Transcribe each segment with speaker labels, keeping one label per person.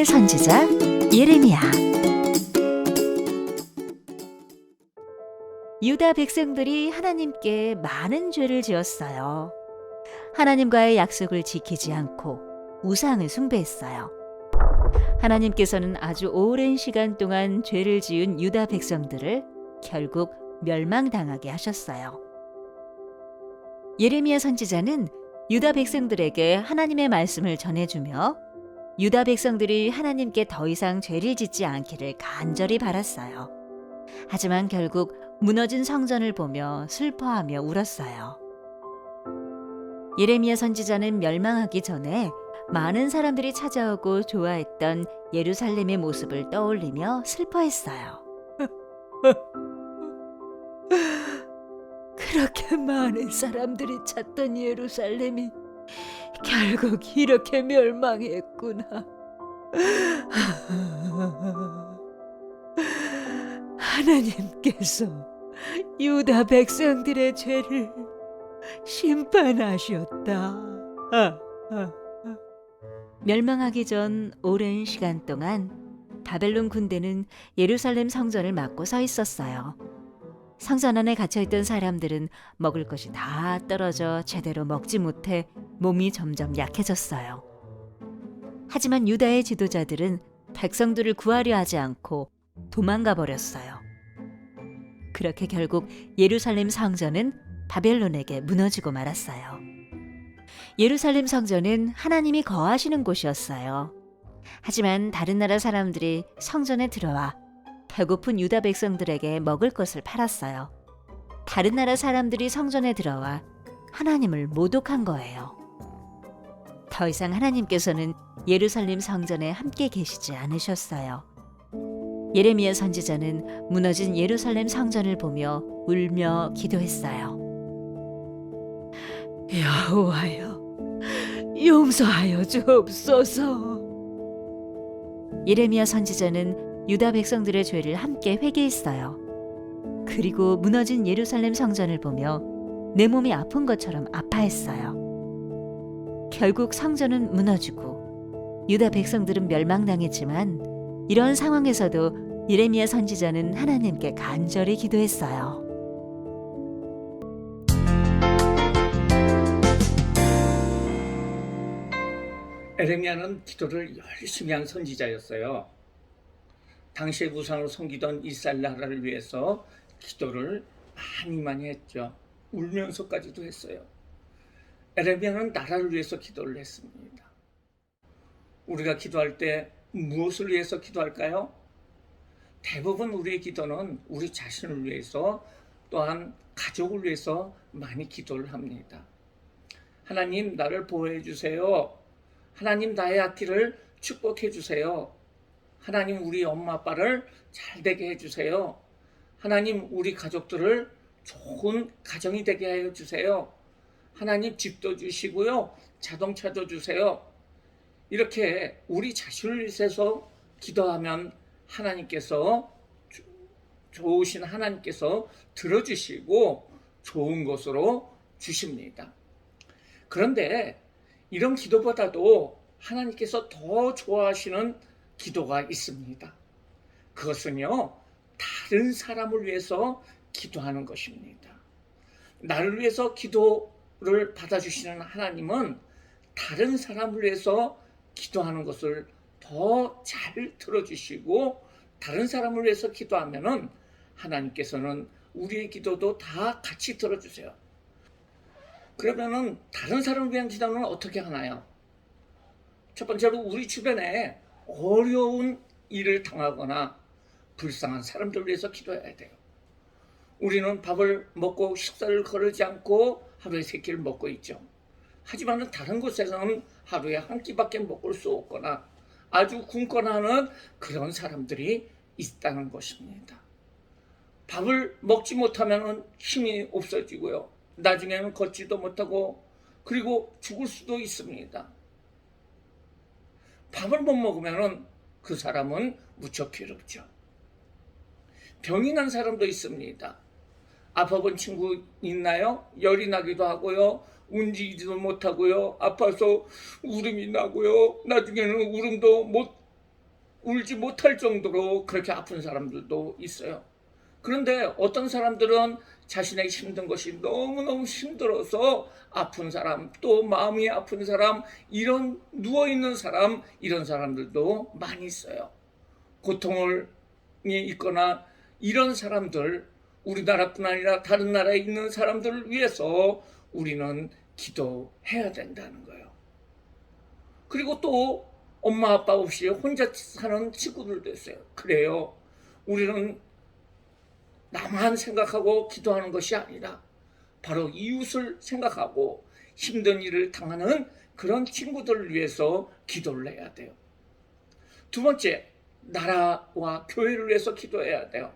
Speaker 1: 하나님의 선지자 예레미야. 유다 백성들이 하나님께 많은 죄를 지었어요. 하나님과의 약속을 지키지 않고 우상을 숭배했어요. 하나님께서는 아주 오랜 시간 동안 죄를 지은 유다 백성들을 결국 멸망당하게 하셨어요. 예레미야 선지자는 유다 백성들에게 하나님의 말씀을 전해주며 유다 백성들이 하나님께 더 이상 죄를 짓지 않기를 간절히 바랐어요. 하지만 결국 무너진 성전을 보며 슬퍼하며 울었어요. 예레미야 선지자는 멸망하기 전에 많은 사람들이 찾아오고 좋아했던 예루살렘의 모습을 떠올리며 슬퍼했어요. 그렇게 많은 사람들이 찾던 예루살렘이 결국 이렇게 멸망했구나. 하나님께서 유다 백성들의 죄를 심판하셨다. 멸망하기 전 오랜 시간 동안 바벨론 군대는 예루살렘 성전을 막고 서 있었어요. 성전 안에 갇혀있던 사람들은 먹을 것이 다 떨어져 제대로 먹지 못해 몸이 점점 약해졌어요. 하지만 유다의 지도자들은 백성들을 구하려 하지 않고 도망가 버렸어요. 그렇게 결국 예루살렘 성전은 바벨론에게 무너지고 말았어요. 예루살렘 성전은 하나님이 거하시는 곳이었어요. 하지만 다른 나라 사람들이 성전에 들어와 배고픈 유다 백성들에게 먹을 것을 팔았어요. 다른 나라 사람들이 성전에 들어와 하나님을 모독한 거예요. 더 이상 하나님께서는 예루살렘 성전에 함께 계시지 않으셨어요. 예레미야 선지자는 무너진 예루살렘 성전을 보며 울며 기도했어요. 여호와여, 용서하여 주옵소서. 예레미야 선지자는 유다 백성들의 죄를 함께 회개했어요. 그리고 무너진 예루살렘 성전을 보며 내 몸이 아픈 것처럼 아파했어요. 결국 성전은 무너지고 유다 백성들은 멸망당했지만 이런 상황에서도 예레미야 선지자는 하나님께 간절히 기도했어요.
Speaker 2: 에레미야는 기도를 열심히 한 선지자였어요. 당시에 우상을 섬기던 이스라엘 나라를 위해서 기도를 많이 했죠. 울면서까지도 했어요. 에레미야는 나라를 위해서 기도를 했습니다. 우리가 기도할 때 무엇을 위해서 기도할까요? 대부분 우리의 기도는 우리 자신을 위해서 또한 가족을 위해서 많이 기도를 합니다. 하나님 나를 보호해 주세요. 하나님 나의 앞길을 축복해 주세요. 하나님 우리 엄마 아빠를 잘 되게 해주세요. 하나님 우리 가족들을 좋은 가정이 되게 하여 주세요. 하나님 집도 주시고요. 자동차도 주세요. 이렇게 우리 자신을 위해서 기도하면 하나님께서 좋으신 하나님께서 들어주시고 좋은 것으로 주십니다. 그런데 이런 기도보다도 하나님께서 더 좋아하시는 기도가 있습니다. 그것은요, 다른 사람을 위해서 기도하는 것입니다. 나를 위해서 기도를 받아주시는 하나님은 다른 사람을 위해서 기도하는 것을 더 잘 들어주시고 다른 사람을 위해서 기도하면은 하나님께서는 우리의 기도도 다 같이 들어주세요. 그러면은 다른 사람을 위한 기도는 어떻게 하나요? 첫 번째로 우리 주변에 어려운 일을 당하거나 불쌍한 사람들을 위해서 기도해야 돼요. 우리는 밥을 먹고 식사를 거르지 않고 하루에 3끼를 먹고 있죠. 하지만 다른 곳에서는 하루에 한 끼밖에 먹을 수 없거나 아주 굶거나 하는 그런 사람들이 있다는 것입니다. 밥을 먹지 못하면 힘이 없어지고요. 나중에는 걷지도 못하고 그리고 죽을 수도 있습니다. 밥을 못 먹으면 그 사람은 무척 괴롭죠. 병이 난 사람도 있습니다. 아파본 친구 있나요? 열이 나기도 하고요. 움직이지도 못하고요. 아파서 울음이 나고요. 나중에는 울음도 못 울지 못할 정도로 그렇게 아픈 사람들도 있어요. 그런데 어떤 사람들은 자신의 힘든 것이 너무너무 힘들어서 아픈 사람, 또 마음이 아픈 사람, 이런 누워있는 사람, 이런 사람들도 많이 있어요. 고통이 있거나 이런 사람들, 우리나라뿐 아니라 다른 나라에 있는 사람들을 위해서 우리는 기도해야 된다는 거예요. 그리고 또 엄마 아빠 없이 혼자 사는 친구들도 있어요. 그래요. 우리는 나만 생각하고 기도하는 것이 아니라 바로 이웃을 생각하고 힘든 일을 당하는 그런 친구들을 위해서 기도를 해야 돼요. 두 번째, 나라와 교회를 위해서 기도해야 돼요.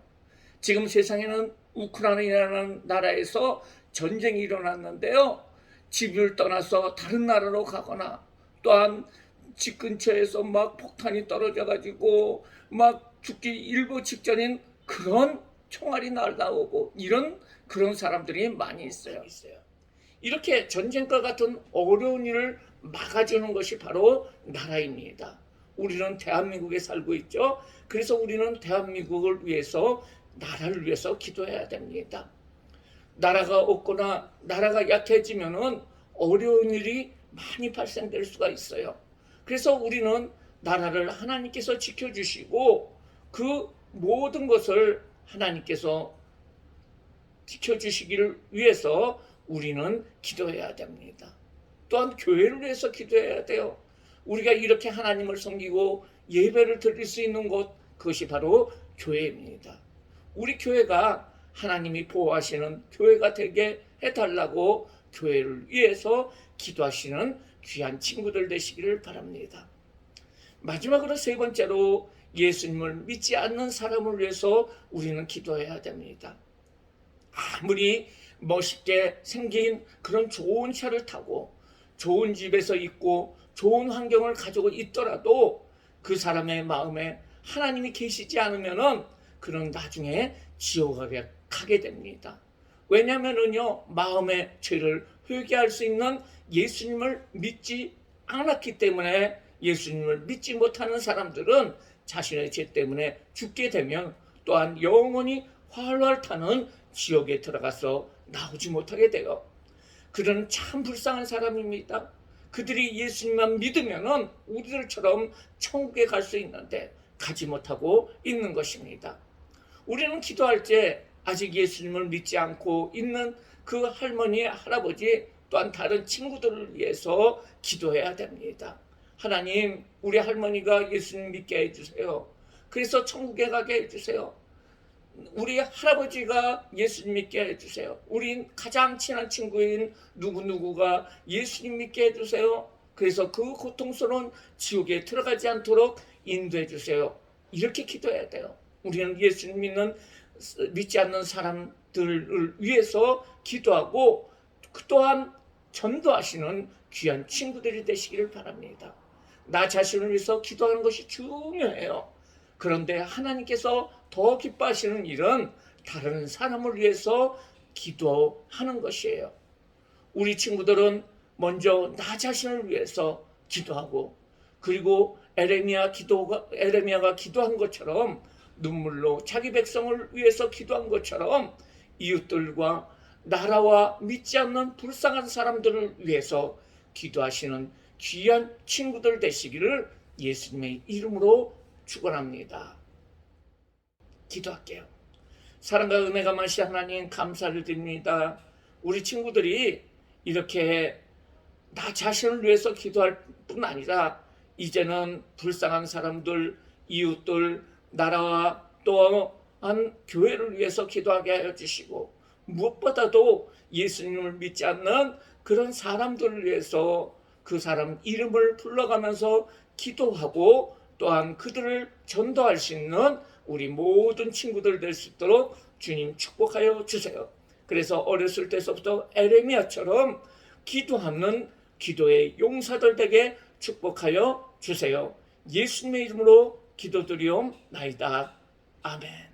Speaker 2: 지금 세상에는 우크라이나라는 나라에서 전쟁이 일어났는데요. 집을 떠나서 다른 나라로 가거나 또한 집 근처에서 막 폭탄이 떨어져 가지고 막 죽기 일보 직전인 그런 총알이 날라오고 이런 그런 사람들이 많이 있어요. 이렇게 전쟁과 같은 어려운 일을 막아주는 것이 바로 나라입니다. 우리는 대한민국에 살고 있죠. 그래서 우리는 대한민국을 위해서, 나라를 위해서 기도해야 됩니다. 나라가 없거나 나라가 약해지면은 어려운 일이 많이 발생될 수가 있어요. 그래서 우리는 나라를 하나님께서 지켜주시고 그 모든 것을 하나님께서 지켜주시기를 위해서 우리는 기도해야 됩니다. 또한 교회를 위해서 기도해야 돼요. 우리가 이렇게 하나님을 섬기고 예배를 드릴 수 있는 곳, 그것이 바로 교회입니다. 우리 교회가 하나님이 보호하시는 교회가 되게 해달라고 교회를 위해서 기도하시는 귀한 친구들 되시기를 바랍니다. 마지막으로 세 번째로 예수님을 믿지 않는 사람을 위해서 우리는 기도해야 됩니다. 아무리 멋있게 생긴 그런 좋은 차를 타고 좋은 집에서 있고 좋은 환경을 가지고 있더라도 그 사람의 마음에 하나님이 계시지 않으면은 그는 나중에 지옥에 가게 됩니다. 왜냐하면은요, 마음의 죄를 회개할 수 있는 예수님을 믿지 않았기 때문에, 예수님을 믿지 못하는 사람들은 자신의 죄 때문에 죽게 되면 또한 영원히 활활 타는 지옥에 들어가서 나오지 못하게 돼요. 그들은 참 불쌍한 사람입니다. 그들이 예수님만 믿으면은 우리들처럼 천국에 갈 수 있는데 가지 못하고 있는 것입니다. 우리는 기도할 때 아직 예수님을 믿지 않고 있는 그 할머니, 할아버지 또한 다른 친구들을 위해서 기도해야 됩니다. 하나님, 우리 할머니가 예수님 믿게 해주세요. 그래서 천국에 가게 해주세요. 우리 할아버지가 예수님 믿게 해주세요. 우린 가장 친한 친구인 누구누구가 예수님 믿게 해주세요. 그래서 그 고통스러운 지옥에 들어가지 않도록 인도해 주세요. 이렇게 기도해야 돼요. 우리는 예수님 믿지 않는 사람들을 위해서 기도하고 또한 전도하시는 귀한 친구들이 되시기를 바랍니다. 나 자신을 위해서 기도하는 것이 중요해요. 그런데 하나님께서 더 기뻐하시는 일은 다른 사람을 위해서 기도하는 것이에요. 우리 친구들은 먼저 나 자신을 위해서 기도하고, 그리고 에레미야가 기도한 것처럼 눈물로 자기 백성을 위해서 기도한 것처럼 이웃들과 나라와 믿지 않는 불쌍한 사람들을 위해서 기도하시는 귀한 친구들 되시기를 예수님의 이름으로 축원합니다. 기도할게요. 사랑과 은혜가 많으신 하나님, 감사를 드립니다. 우리 친구들이 이렇게 나 자신을 위해서 기도할 뿐 아니라 이제는 불쌍한 사람들, 이웃들, 나라와 또한 교회를 위해서 기도하게 하여 주시고, 무엇보다도 예수님을 믿지 않는 그런 사람들을 위해서 그 사람 이름을 불러가면서 기도하고 또한 그들을 전도할 수 있는 우리 모든 친구들 될 수 있도록 주님 축복하여 주세요. 그래서 어렸을 때서부터 에레미야처럼 기도하는 기도의 용사들 되게 축복하여 주세요. 예수님의 이름으로 기도드리옵나이다. 아멘.